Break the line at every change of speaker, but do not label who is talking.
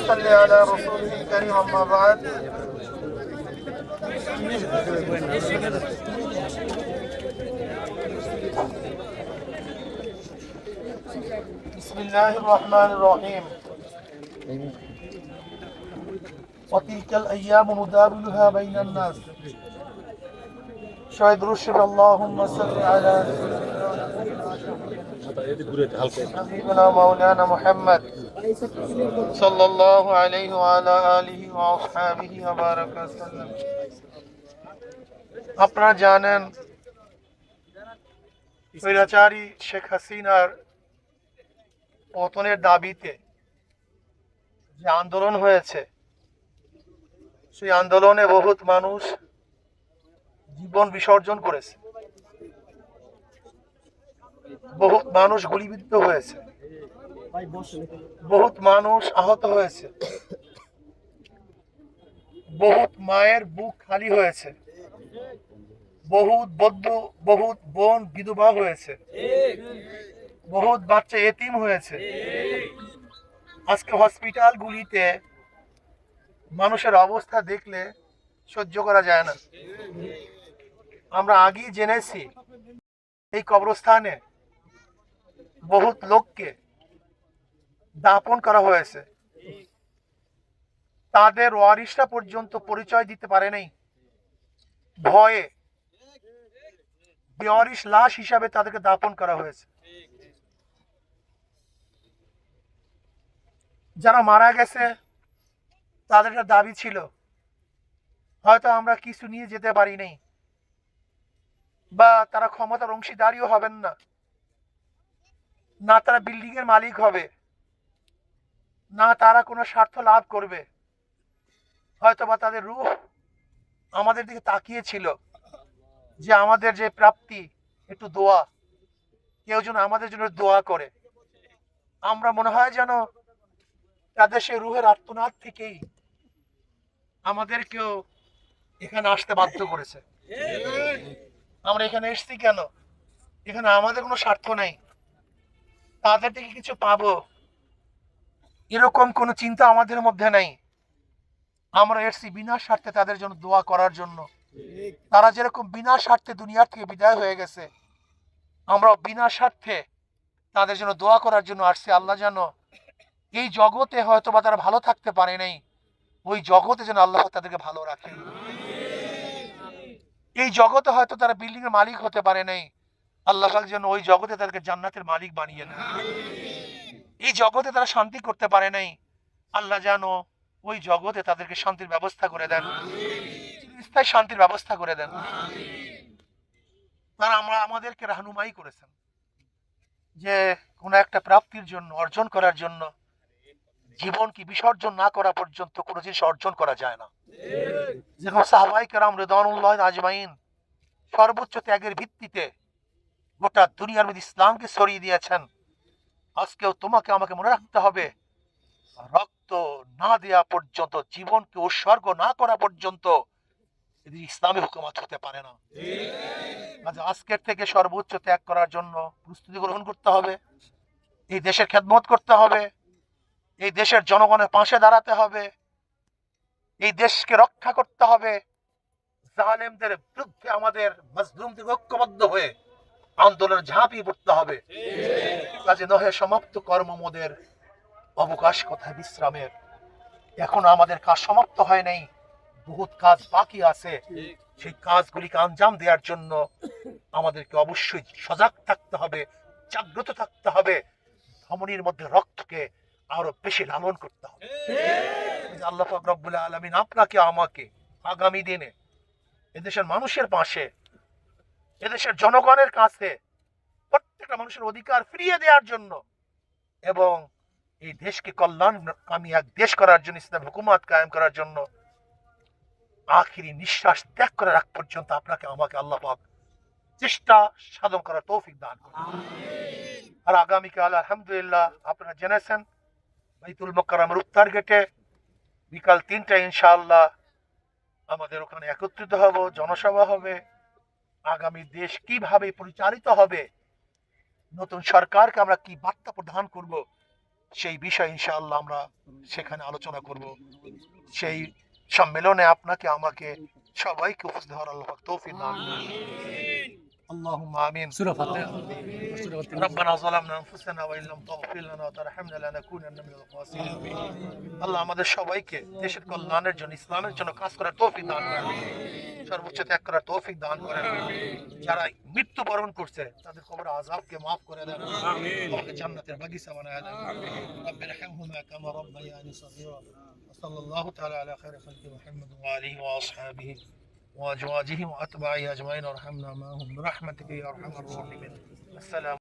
صل على رسوله الكريم أما بعد بسم الله الرحمن الرحيم وتلك الأيام نداولها بين الناس شهد رشد اللهم صل على حبيبنا مولانا محمد صلى الله عليه وعلى آله وأصحابه وبارك وسلم। আপনারা জানেন স্বৈরাচারী শেখ হাসিনার পতনের দাবিতে যে আন্দোলন হয়েছে, সেই আন্দোলনে বহুত মানুষ জীবন বিসর্জন করেছে, বহুত মানুষ গুলিবিদ্ধ হয়েছে, বহুত মানুষ আহত হয়েছে, বহুত মায়ের বুক খালি হয়েছে, বহুত বোন বিধবা হয়েছে, বহুত বাচ্চা এতিম হয়েছে। আজকে হসপিটালগুলিতে মানুষের অবস্থা দেখলে সহ্য করা যায় না। আমরা আগেই জেনেছি এই কবরস্থানে বহুত লোককে দাপন করা হয়েছে, তাদের ওয়ারিশরা পর্যন্ত পরিচয় দিতে পারে নাই, ভয়ে বেওয়ারিশ লাশ হিসাবে তাদেরকে দাপন করা হয়েছে। যারা মারা গেছে তাদের একটা দাবি ছিল, হয়তো আমরা কিছু নিয়ে যেতে পারি নাই, বা তারা ক্ষমতার অংশীদারিও হবেন না, না তারা বিল্ডিং এর মালিক হবে, না তারা কোনো স্বার্থ লাভ করবে, হয়তো বা তাদের রূহ আমাদের দিকে তাকিয়েছিল যে আমাদের যে প্রাপ্তি একটু দোয়া, কেউ যেন আমাদের জন্য দোয়া করে। আমরা মনে হয় যেন তাদের সেই রুহের আর্তনাদ থেকেই আমাদেরকেও এখানে আসতে বাধ্য করেছে। আমরা এখানে এসেছি কেন? এখানে আমাদের কোনো স্বার্থ নাই, তাদের থেকে কিছু পাবো এরকম কোনো চিন্তা আমাদের মধ্যে নাই। আমরা এসেছি বিনা স্বার্থে তাদের জন্য দোয়া করার জন্য। তারা যেরকম বিনা স্বার্থে দুনিয়ার থেকে বিদায় হয়ে গেছে, আমরা বিনা স্বার্থে তাদের জন্য দোয়া করার জন্য আসছি। আল্লাহ যেন এই জগতে হয়তো বা তারা ভালো থাকতে পারে নাই, ওই জগতে যেন আল্লাহ তাদেরকে ভালো রাখে। এই জগতে হয়তো তারা বিল্ডিং এর মালিক হতে পারে নাই, আল্লাহ যেন ওই জগতে তাদেরকে জান্নাতের মালিক বানিয়ে দেন। এই জগতে তারা শান্তি করতে পারে নাই, আল্লাহ যেন ওই জগতে তাদেরকে শান্তির ব্যবস্থা করে দেন, স্থায়ী শান্তির ব্যবস্থা করে দেন। তারা আমাদেরকে রাহনুমাই করেছেন যে কোনো একটা প্রাপ্তির জন্য, অর্জন করার জন্য জীবনকে বিসর্জন না করা পর্যন্ত কোনো জিনিস অর্জন করা যায় না। যেমন সাহাবায়ে কেরাম রিদওয়ানুল্লাহ আজমাইন সর্বোচ্চ ত্যাগের ভিত্তিতে গোটা দুনিয়ার মধ্যে ইসলামকে ছড়িয়ে দিয়েছেন। আজকেও তোমাকে আমাকে মনে রাখতে হবে, রক্ত না দেয়া পর্যন্ত, জীবনকে উৎসর্গ না করা পর্যন্ত ইসলামী হুকুমত হতে পারে না। আজকের থেকে সর্বোচ্চ ত্যাগ করার জন্য প্রস্তুতি গ্রহণ করতে হবে, এই দেশের খেদমত করতে হবে, এই দেশের জনগণের পাশে দাঁড়াতে হবে, এই দেশকে রক্ষা করতে হবে। জালেমদের বিরুদ্ধে আমাদের মাজলুমদের ঐক্যবদ্ধ হয়ে আন্দোলন ঝাঁপিয়ে পড়তে হবে। কাজে নহে সমাপ্ত কর্মমোদের অবকাশ কোথায় বিশ্রামের। এখন আমাদের কাজ সমাপ্ত হয় নাই, বহুত কাজ বাকি আছে। সেই কাজগুলিকে আঞ্জাম দেওয়ার জন্য আমাদেরকে অবশ্যই সজাগ থাকতে হবে, জাগ্রত থাকতে হবে, ধমনীর মধ্যে রক্তকে আরো বেশি লালন করতে হবে। আল্লাহ পাক রব্বুল আলামিন আপনাকে আমাকে আগামী দিনে এদেশের মানুষের পাশে, এদেশের জনগণের কাছে প্রত্যেকটা মানুষের অধিকার ফিরিয়ে দেওয়ার জন্য এবং এই দেশকে কল্যাণকামী এক দেশ করার জন্য, ইসলাম হুকুমত কায়েম করার জন্য আখিরি নিঃশ্বাস ত্যাগ করে রাখ পর্যন্ত আপনাকে আমাকে আল্লাহ পাক চেষ্টা সাধন করার তৌফিক দান করুন। আর আগামীকাল আলহামদুলিল্লাহ আপনারা জেনেছেন বাইতুল মুকাররমের উত্তর গেটে বিকাল 3টায় ইনশাআল্লাহ আমাদের ওখানে একত্রিত হব, জনসভা হবে। আগামী দেশ কিভাবে পরিচালিত হবে, নতুন সরকারকে আমরা কি বার্তা প্রদান করব, সেই বিষয় ইনশাআল্লাহ আমরা সেখানে আলোচনা করব। সেই সম্মেলনে আপনাকে আমাকে সবাইকে উপস্থিত হওয়ার আল্লাহ পাক তৌফিক দান করুন। আল্লাহুম্মা আমিন।
সূরা ফাতিহা সূরা ফাতিহা
ربنا ظلمنا انفسنا وان لم تغفر لنا وترحمنا لنكونن من الخاسرين। আল্লাহ আমাদের সবাইকে দেশের কল্যাণের জন্য, ইসলামের জন্য কাজ করার তৌফিক দান করেন, সর্বোচ্চ ত্যাগ করার তৌফিক দান করেন। যারা মৃত্যুবরণ করছে তাদের কবর আযাবকে মাফ করে দেন, আমাকে জান্নাতের বাগিচা বানায় দেন। رب ارحمهما كما ربياني صغيرا وصلى الله تعالى على خير خلق محمد وآله وأصحابه وأزواجه وأتباعه أجمعين وارحمنا معهم برحمتك يا أرحم الراحمين. السلام